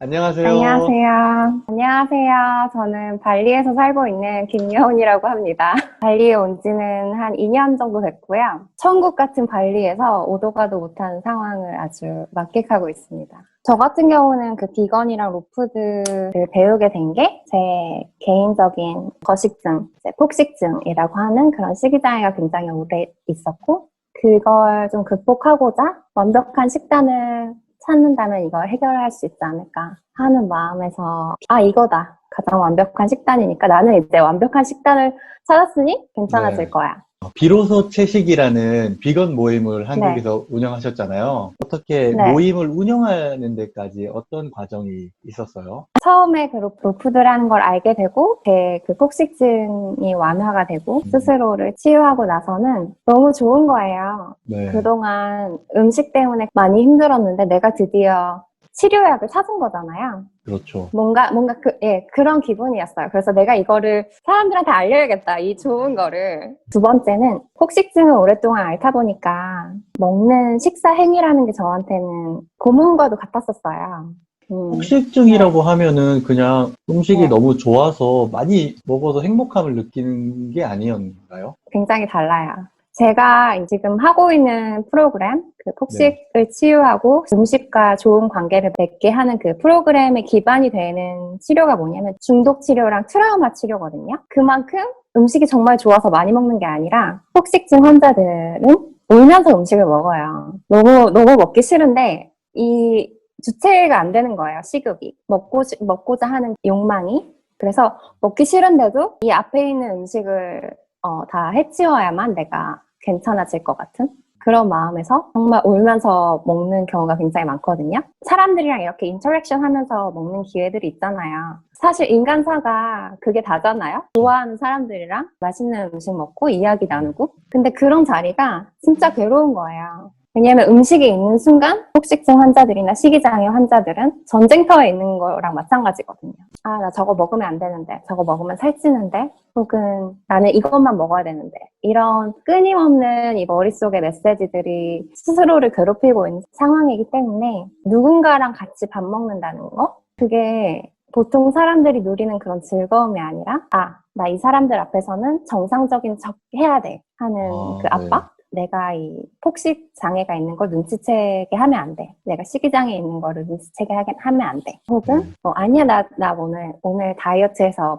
안녕하세요. 안녕하세요. 안녕하세요. 저는 발리에서 살고 있는 김여운이라고 합니다. 발리에 온 지는 한 2년 정도 됐고요. 천국 같은 발리에서 오도 가도 못하는 상황을 아주 만끽하고 있습니다. 저 같은 경우는 그 비건이랑 로푸드를 배우게 된 게 제 개인적인 거식증, 이제 폭식증이라고 하는 그런 식이장애가 굉장히 오래 있었고, 그걸 좀 극복하고자 완벽한 식단을 찾는다면 이걸 해결할 수 있지 않을까 하는 마음에서 이거다. 가장 완벽한 식단이니까 나는 이제 완벽한 식단을 찾았으니 괜찮아질 네. 거야. 비로소 채식이라는 비건 모임을 네, 한국에서 운영하셨잖아요. 어떻게 네. 모임을 운영하는 데까지 어떤 과정이 있었어요? 처음에 그 로푸드라는 걸 알게 되고 제 그 폭식증이 완화가 되고 음, 스스로를 치유하고 나서는 너무 좋은 거예요. 네, 그동안 음식 때문에 많이 힘들었는데 내가 드디어 치료약을 찾은 거잖아요. 그렇죠. 그런 기분이었어요. 그래서 내가 이거를 사람들한테 알려야겠다. 이 좋은 거를. 두 번째는 폭식증을 오랫동안 앓다 보니까 먹는 식사 행위라는 게 저한테는 고문과도 같았었어요. 네, 폭식증이라고 하면은 그냥 음식이 네. 너무 좋아서 많이 먹어서 행복함을 느끼는 게 아니었나요? 굉장히 달라요. 제가 지금 하고 있는 프로그램, 그 네. 폭식을 치유하고 음식과 좋은 관계를 맺게 하는 그 프로그램의 기반이 되는 치료가 뭐냐면 중독 치료랑 트라우마 치료거든요. 그만큼 음식이 정말 좋아서 많이 먹는 게 아니라 폭식증 환자들은 울면서 음식을 먹어요. 너무 먹기 싫은데 이 주체가 안 되는 거예요, 식욕이. 먹고자 하는 욕망이. 그래서 먹기 싫은데도 이 앞에 있는 음식을 다 해치워야만 내가 괜찮아질 것 같은 그런 마음에서 정말 울면서 먹는 경우가 굉장히 많거든요. 사람들이랑 이렇게 인터랙션 하면서 먹는 기회들이 있잖아요. 사실 인간사가 그게 다잖아요. 좋아하는 사람들이랑 맛있는 음식 먹고 이야기 네. 나누고. 근데 그런 자리가 진짜 괴로운 거예요. 왜냐하면 음식이 있는 순간 폭식증 환자들이나 식이장애 환자들은 전쟁터에 있는 거랑 마찬가지거든요. 나 저거 먹으면 안 되는데, 저거 먹으면 살찌는데, 혹은 나는 이것만 먹어야 되는데, 이런 끊임없는 이 머릿속의 메시지들이 스스로를 괴롭히고 있는 상황이기 때문에 누군가랑 같이 밥 먹는다는 거? 그게 보통 사람들이 누리는 그런 즐거움이 아니라, 나 이 사람들 앞에서는 정상적인 척 해야 돼 하는 그 네. 압박? 내가 이 폭식 장애가 있는 걸 눈치채게 하면 안 돼. 내가 식이장애 있는 거를 눈치채게 하면 안 돼. 혹은, 네. 아니야, 나 오늘 다이어트해서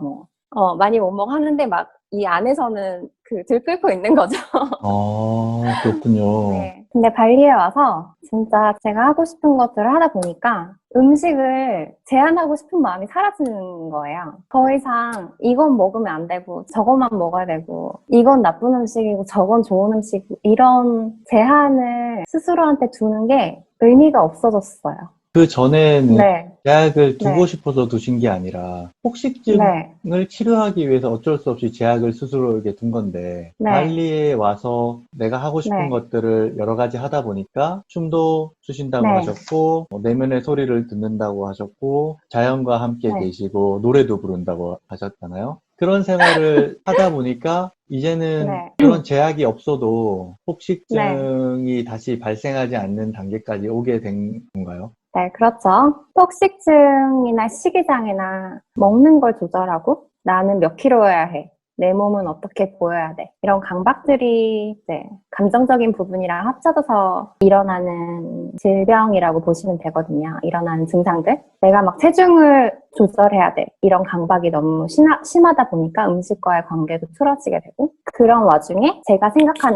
많이 못 먹어 하는데 막 이 안에서는 들끓고 있는 거죠. 아, 그렇군요. 네. 근데 발리에 와서 진짜 제가 하고 싶은 것들을 하다 보니까 음식을 제한하고 싶은 마음이 사라지는 거예요. 더 이상 이건 먹으면 안 되고 저것만 먹어야 되고 이건 나쁜 음식이고 저건 좋은 음식이고 이런 제한을 스스로한테 두는 게 의미가 없어졌어요. 그 전에는 네, 제약을 두고 네, 싶어서 두신 게 아니라 네, 폭식증을 치료하기 위해서 어쩔 수 없이 제약을 스스로에게 둔 건데 네, 발리에 와서 내가 하고 싶은 네, 것들을 여러 가지 하다 보니까 춤도 추신다고 네, 하셨고 내면의 소리를 듣는다고 하셨고 자연과 함께 네, 계시고 노래도 부른다고 하셨잖아요. 그런 생활을 하다 보니까 이제는 네, 그런 제약이 없어도 네. 폭식증이 다시 발생하지 않는 단계까지 오게 된 건가요? 네, 그렇죠. 폭식증이나 식이장애나 먹는 걸 조절하고 나는 몇 킬로여야 해. 내 몸은 어떻게 보여야 돼. 이런 강박들이 이제 감정적인 부분이랑 합쳐져서 일어나는 질병이라고 보시면 되거든요. 일어나는 증상들. 내가 막 체중을 조절해야 돼. 이런 강박이 너무 심하다 보니까 음식과의 관계도 틀어지게 되고 그런 와중에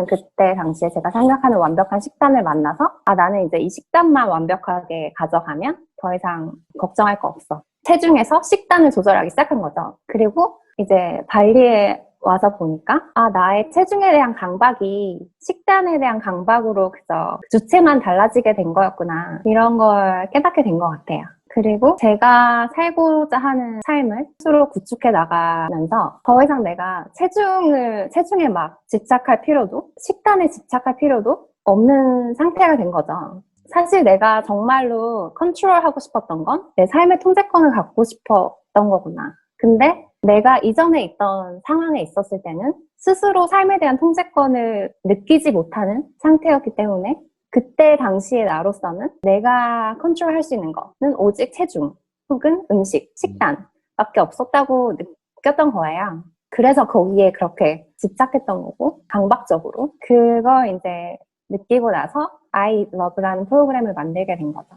그때 당시에 제가 생각하는 완벽한 식단을 만나서 나는 이제 이 식단만 완벽하게 가져가면 더 이상 걱정할 거 없어. 체중에서 식단을 조절하기 시작한 거죠. 그리고 이제 발리에 와서 보니까 나의 체중에 대한 강박이 식단에 대한 강박으로 그저 주체만 달라지게 된 거였구나. 이런 걸 깨닫게 된 것 같아요. 그리고 제가 살고자 하는 삶을 스스로 구축해 나가면서 더 이상 내가 체중에 막 집착할 필요도, 식단에 집착할 필요도 없는 상태가 된 거죠. 사실 내가 정말로 컨트롤하고 싶었던 건 내 삶의 통제권을 갖고 싶었던 거구나. 근데 내가 이전에 있던 상황에 있었을 때는 스스로 삶에 대한 통제권을 느끼지 못하는 상태였기 때문에 그때 당시의 나로서는 내가 컨트롤할 수 있는 거는 오직 체중. 혹은 음식, 식단 밖에 없었다고 느꼈던 거예요. 그래서 거기에 그렇게 집착했던 거고, 강박적으로. 그걸 이제 느끼고 나서 I Love라는 프로그램을 만들게 된 거죠.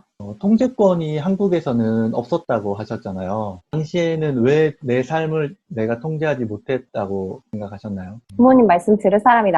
통제권이 한국에서는 없었다고 하셨잖아요. 당시에는 왜 내 삶을 내가 통제하지 못했다고 생각하셨나요? 부모님 말씀 들을 사람이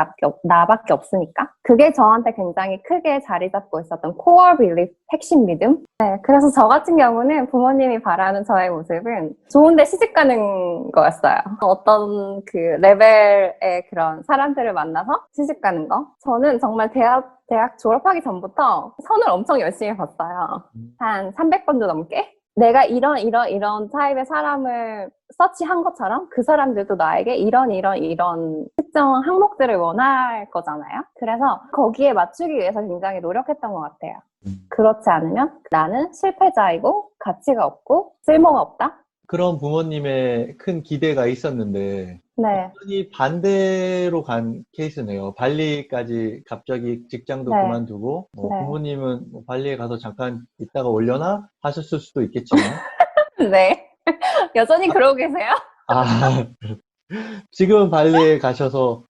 나밖에 없으니까. 그게 저한테 굉장히 크게 자리 잡고 있었던 core belief, 핵심 믿음. 네, 그래서 저 같은 경우는 부모님이 바라는 저의 모습은 좋은데 시집 가는 거였어요. 어떤 그 레벨의 그런 사람들을 만나서 시집 가는 거. 저는 정말 대학 졸업하기 전부터 선을 엄청 열심히 봤어요. 한 300번도 넘게. 내가 이런 타입의 사람을 서치한 것처럼 그 사람들도 나에게 이런 특정 항목들을 원할 거잖아요. 그래서 거기에 맞추기 위해서 굉장히 노력했던 것 같아요. 그렇지 않으면 나는 실패자이고 가치가 없고 쓸모가 없다. 그런 부모님의 큰 기대가 있었는데 네, 완전히 반대로 간 케이스네요. 발리까지 갑자기 직장도 네, 그만두고 네. 부모님은 발리에 가서 잠깐 있다가 올려나 하셨을 수도 있겠지만 네. 여전히 그러고 계세요? 아, 지금 발리에 가셔서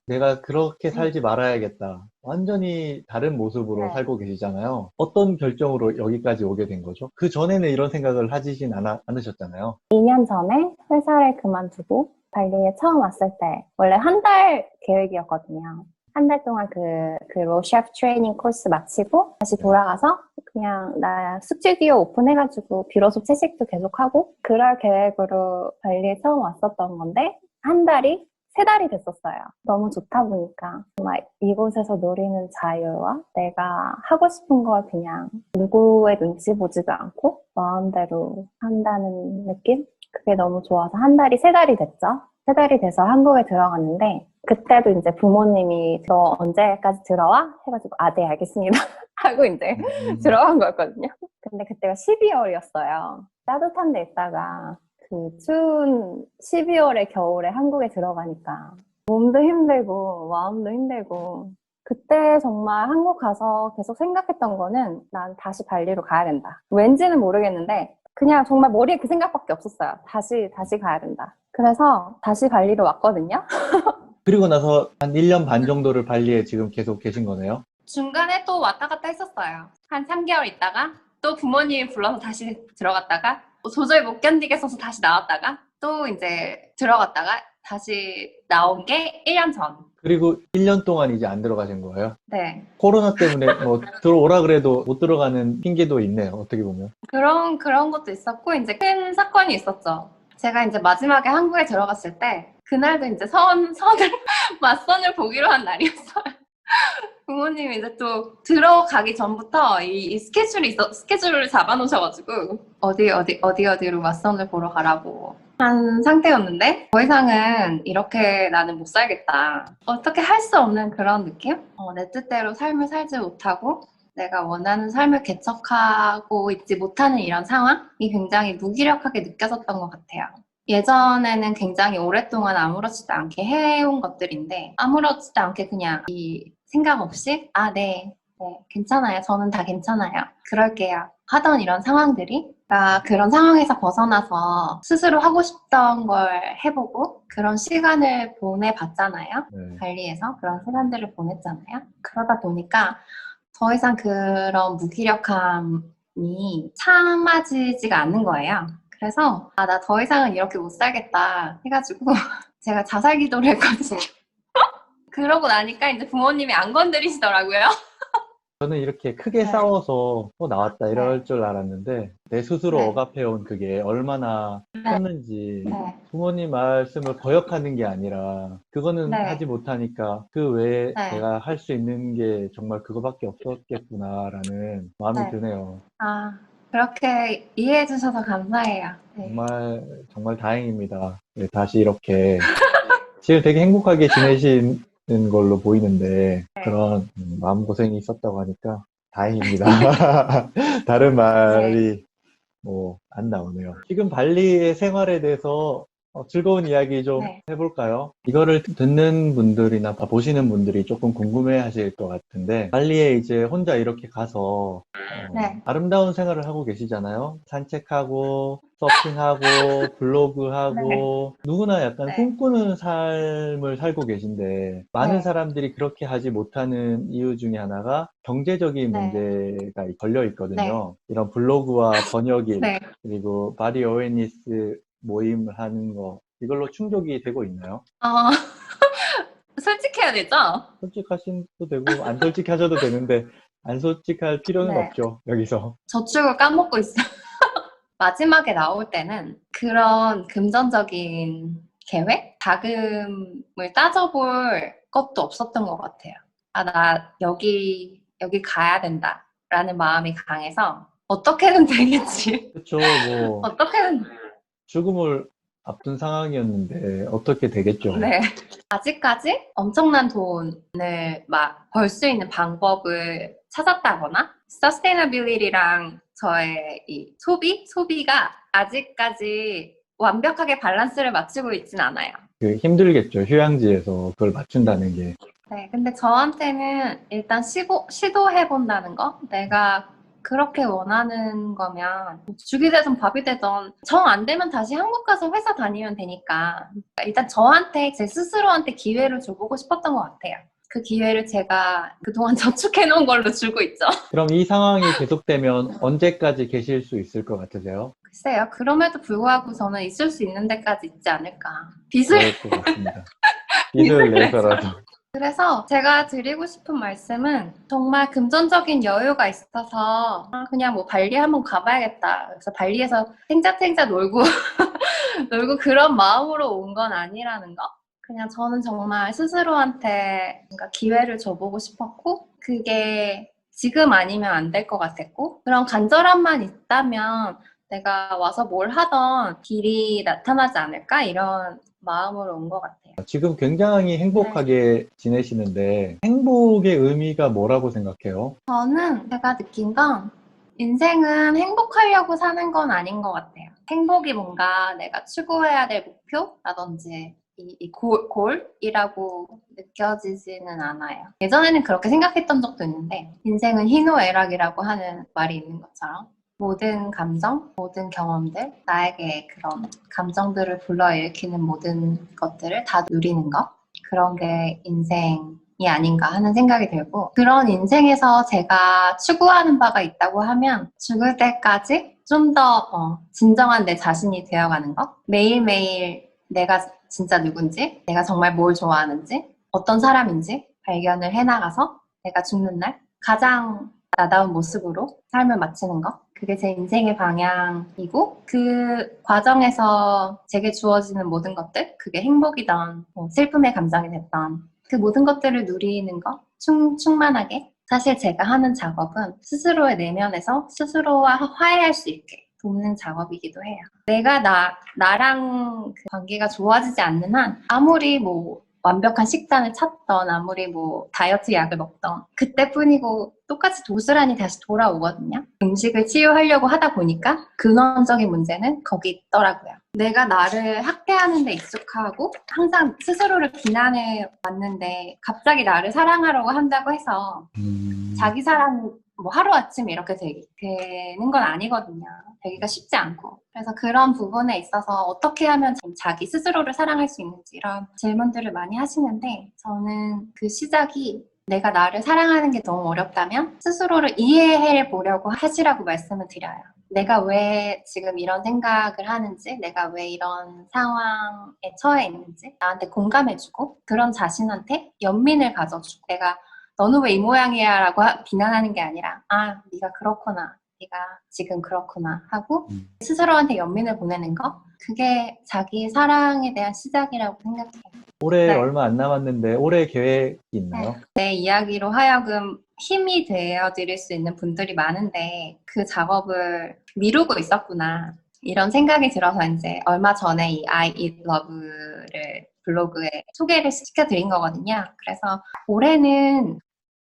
내가 그렇게 살지 말아야겠다. 완전히 다른 모습으로 네. 살고 계시잖아요. 어떤 결정으로 여기까지 오게 된 거죠? 그 전에는 이런 생각을 하시진 않으셨잖아요. 2년 전에 회사를 그만두고 발리에 처음 왔을 때 원래 한 달 계획이었거든요. 한 달 동안 로 셰프 트레이닝 코스 마치고 다시 돌아가서 그냥 나 스튜디오 오픈해가지고 비로소 채식도 계속하고 그럴 계획으로 발리에 처음 왔었던 건데 한 달이 3달이 됐었어요. 너무 좋다 보니까 정말 이곳에서 누리는 자유와 내가 하고 싶은 걸 그냥 누구의 눈치 보지도 않고 마음대로 한다는 느낌? 그게 너무 좋아서 한 달이 3달이 됐죠. 3달이 돼서 한국에 들어갔는데 그때도 이제 부모님이 너 언제까지 들어와? 해가지고 네 알겠습니다 하고 이제 들어간 거였거든요. 근데 그때가 12월이었어요. 따뜻한 데 있다가 그 추운 12월의 겨울에 한국에 들어가니까 몸도 힘들고 마음도 힘들고 그때 정말 한국 가서 계속 생각했던 거는 난 다시 발리로 가야 된다. 왠지는 모르겠는데 그냥 정말 머리에 그 생각밖에 없었어요. 다시 가야 된다. 그래서 다시 발리로 왔거든요. 그리고 나서 한 1년 반 정도를 발리에 지금 계속 계신 거네요. 중간에 또 왔다 갔다 했었어요. 한 3개월 있다가 또 부모님이 불러서 다시 들어갔다가 도저히 못 견디겠어서 다시 나왔다가 또 이제 들어갔다가 다시 나온 게 1년 전. 그리고 1년 동안 이제 안 들어가신 거예요. 네. 코로나 때문에 들어오라 그래도 못 들어가는 핑계도 있네요. 어떻게 보면. 그런 것도 있었고 이제 큰 사건이 있었죠. 제가 이제 마지막에 한국에 들어갔을 때 그날도 이제 맞선을 보기로 한 날이었어요. 부모님이 이제 또 들어가기 전부터 이 스케줄을 잡아놓으셔가지고 어디로 맞선을 보러 가라고 한 상태였는데 더 이상은 이렇게 나는 못 살겠다. 어떻게 할 수 없는 그런 느낌? 내 뜻대로 삶을 살지 못하고 내가 원하는 삶을 개척하고 있지 못하는 이런 상황이 굉장히 무기력하게 느껴졌던 것 같아요. 예전에는 굉장히 오랫동안 아무렇지도 않게 해온 것들인데 아무렇지도 않게 그냥 이 생각 없이 네, 괜찮아요. 저는 다 괜찮아요. 그럴게요. 하던 이런 상황들이 그런 상황에서 벗어나서 스스로 하고 싶던 걸 해보고 그런 시간을 보내봤잖아요. 네. 발리에서 그런 시간들을 보냈잖아요. 그러다 보니까 더 이상 그런 무기력함이 참아지지가 않는 거예요. 그래서 나 더 이상은 이렇게 못 살겠다 해가지고 제가 자살 기도를 했거든요. 그러고 나니까 이제 부모님이 안 건드리시더라고요. 저는 이렇게 크게 네. 싸워서 나왔다 이럴 네. 줄 알았는데 내 스스로 네. 억압해온 그게 얼마나 컸는지 네. 부모님 말씀을 거역하는 게 아니라 그거는 네. 하지 못하니까 그 외에 네. 내가 할 수 있는 게 정말 그거밖에 없었겠구나라는 마음이 네. 드네요. 그렇게 이해해 주셔서 감사해요. 네. 정말 다행입니다. 네, 다시 이렇게 지금 되게 행복하게 지내시는 걸로 보이는데 그런 마음고생이 있었다고 하니까 다행입니다. 다른 말이 안 나오네요. 지금 발리의 생활에 대해서 즐거운 이야기 좀 네. 해볼까요? 이거를 듣는 분들이나 보시는 분들이 조금 궁금해 하실 것 같은데, 발리에 이제 혼자 이렇게 가서, 네. 아름다운 생활을 하고 계시잖아요. 산책하고, 서핑하고, 네. 블로그하고, 누구나 약간 네. 꿈꾸는 삶을 살고 계신데, 많은 네. 사람들이 그렇게 하지 못하는 이유 중에 하나가 경제적인 네. 문제가 걸려 네. 있거든요. 이런 블로그와 번역일, 네. 그리고 바리 어웨니스 모임을 하는 거, 이걸로 충족이 되고 있나요? 어, 솔직해야 되죠? 솔직하셔도 되고, 안 솔직하셔도 되는데, 안 솔직할 필요는 네. 없죠, 여기서. 저축을 까먹고 있어요. 마지막에 나올 때는 그런 금전적인 계획? 자금을 따져볼 것도 없었던 것 같아요. 아, 나 여기 가야 된다. 라는 마음이 강해서 어떻게든 되겠지. 그쵸, 뭐, 어떻게든, 죽음을 앞둔 상황이었는데, 어떻게 되겠죠? 네. 아직까지 엄청난 돈을 막 벌 수 있는 방법을 찾았다거나, 서스테이너빌리티랑 저의 이 소비가 아직까지 완벽하게 밸런스를 맞추고 있진 않아요. 힘들겠죠, 휴양지에서 그걸 맞춘다는 게. 네, 근데 저한테는 일단 시도해본다는 거? 내가 그렇게 원하는 거면 죽이 되든 밥이 되든 정 안 되면 다시 한국 가서 회사 다니면 되니까 일단 저한테 제 스스로한테 기회를 줘보고 싶었던 것 같아요. 그 기회를 제가 그동안 저축해놓은 걸로 주고 있죠. 그럼 이 상황이 계속되면 언제까지 계실 수 있을 것 같으세요? 글쎄요. 그럼에도 불구하고 저는 있을 수 있는 데까지 있지 않을까. 그럴 것 같습니다. 빚을 빚을 내서. 내서라도. 그래서 제가 드리고 싶은 말씀은 정말 금전적인 여유가 있어서 그냥 뭐 발리 한번 가봐야겠다. 그래서 발리에서 탱자탱자 놀고 놀고 그런 마음으로 온 건 아니라는 거. 그냥 저는 정말 스스로한테 뭔가 기회를 줘보고 싶었고 그게 지금 아니면 안 될 것 같았고 그런 간절함만 있다면 내가 와서 뭘 하던 길이 나타나지 않을까 이런 마음으로 온 것 같아요. 지금 굉장히 네. 행복하게 지내시는데, 행복의 의미가 뭐라고 생각해요? 저는 제가 느낀 건 인생은 행복하려고 사는 건 아닌 것 같아요. 행복이 뭔가 내가 추구해야 될 목표라든지 이 골이라고 느껴지지는 않아요. 예전에는 그렇게 생각했던 적도 있는데 인생은 희노애락이라고 하는 말이 있는 것처럼 모든 감정, 모든 경험들, 나에게 그런 감정들을 불러일으키는 모든 것들을 다 누리는 것 그런 게 인생이 아닌가 하는 생각이 들고 그런 인생에서 제가 추구하는 바가 있다고 하면 죽을 때까지 좀 더 진정한 내 자신이 되어가는 것 매일매일 내가 진짜 누군지 내가 정말 뭘 좋아하는지 어떤 사람인지 발견을 해나가서 내가 죽는 날 가장 나다운 모습으로 삶을 마치는 것 그게 제 인생의 방향이고 그 과정에서 제게 주어지는 모든 것들 그게 행복이던 슬픔의 감정이 됐던 그 모든 것들을 누리는 것 충만하게 사실 제가 하는 작업은 스스로의 내면에서 스스로와 화해할 수 있게 돕는 작업이기도 해요. 내가 나랑 그 관계가 좋아지지 않는 한 아무리 뭐 완벽한 식단을 찾던 아무리 뭐 다이어트 약을 먹던 그때뿐이고 똑같이 도스란히 다시 돌아오거든요. 음식을 치유하려고 하다 보니까 근원적인 문제는 거기 있더라고요. 내가 나를 학대하는 데 익숙하고 항상 스스로를 비난해 왔는데 갑자기 나를 사랑하려고 한다고 해서 자기 사랑 뭐 하루아침에 이렇게 되는 건 아니거든요. 되기가 쉽지 않고. 그래서 그런 부분에 있어서 어떻게 하면 자기 스스로를 사랑할 수 있는지 이런 질문들을 많이 하시는데 저는 그 시작이 내가 나를 사랑하는 게 너무 어렵다면 스스로를 이해해 보려고 하시라고 말씀을 드려요. 내가 왜 지금 이런 생각을 하는지, 내가 왜 이런 상황에 처해 있는지 나한테 공감해주고 그런 자신한테 연민을 가져주고 내가 너는 왜 이 모양이야 라고 비난하는 게 아니라 아 네가 그렇구나 네가 지금 그렇구나 하고 스스로한테 연민을 보내는 거 그게 자기 사랑에 대한 시작이라고 생각해요. 올해 네. 얼마 안 남았는데, 올해 계획이 네. 있나요? 내 이야기로 하여금 힘이 되어 드릴 수 있는 분들이 많은데 그 작업을 미루고 있었구나 이런 생각이 들어서 이제 얼마 전에 이 I Eat Love를 블로그에 소개를 시켜드린 거거든요. 그래서 올해는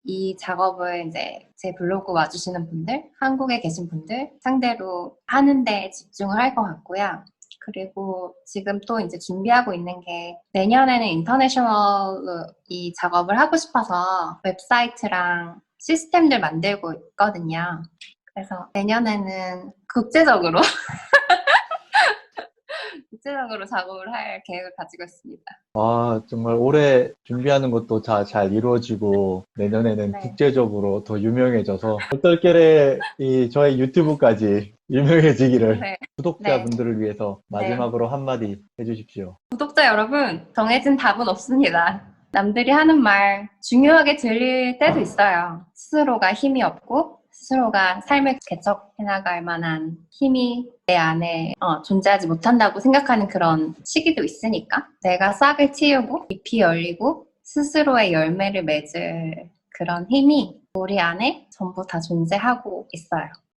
이 작업을 이제 제 블로그 와주시는 분들, 한국에 계신 분들 상대로 하는데 집중을 할 것 같고요. 그리고 지금 또 이제 준비하고 있는 게 내년에는 인터내셔널로 이 작업을 하고 싶어서 웹사이트랑 시스템들 만들고 있거든요. 그래서 내년에는 국제적으로 국제적으로 작업을 할 계획을 가지고 있습니다. 아, 정말 올해 준비하는 것도 잘 이루어지고 내년에는 네. 국제적으로 더 유명해져서 얼떨결에 저의 유튜브까지 유명해지기를 네. 구독자분들을 위해서 네. 마지막으로 한마디 해주십시오. 구독자 여러분, 정해진 답은 없습니다. 남들이 하는 말 중요하게 들릴 때도 있어요. 스스로가 힘이 없고 스스로가 삶을 개척해 나갈 만한 힘이 내 안에 존재하지 못한다고 생각하는 그런 시기도 있으니까 내가 싹을 틔우고 잎이 열리고 스스로의 열매를 맺을 그런 힘이 우리 안에 전부 다 존재하고 있어요.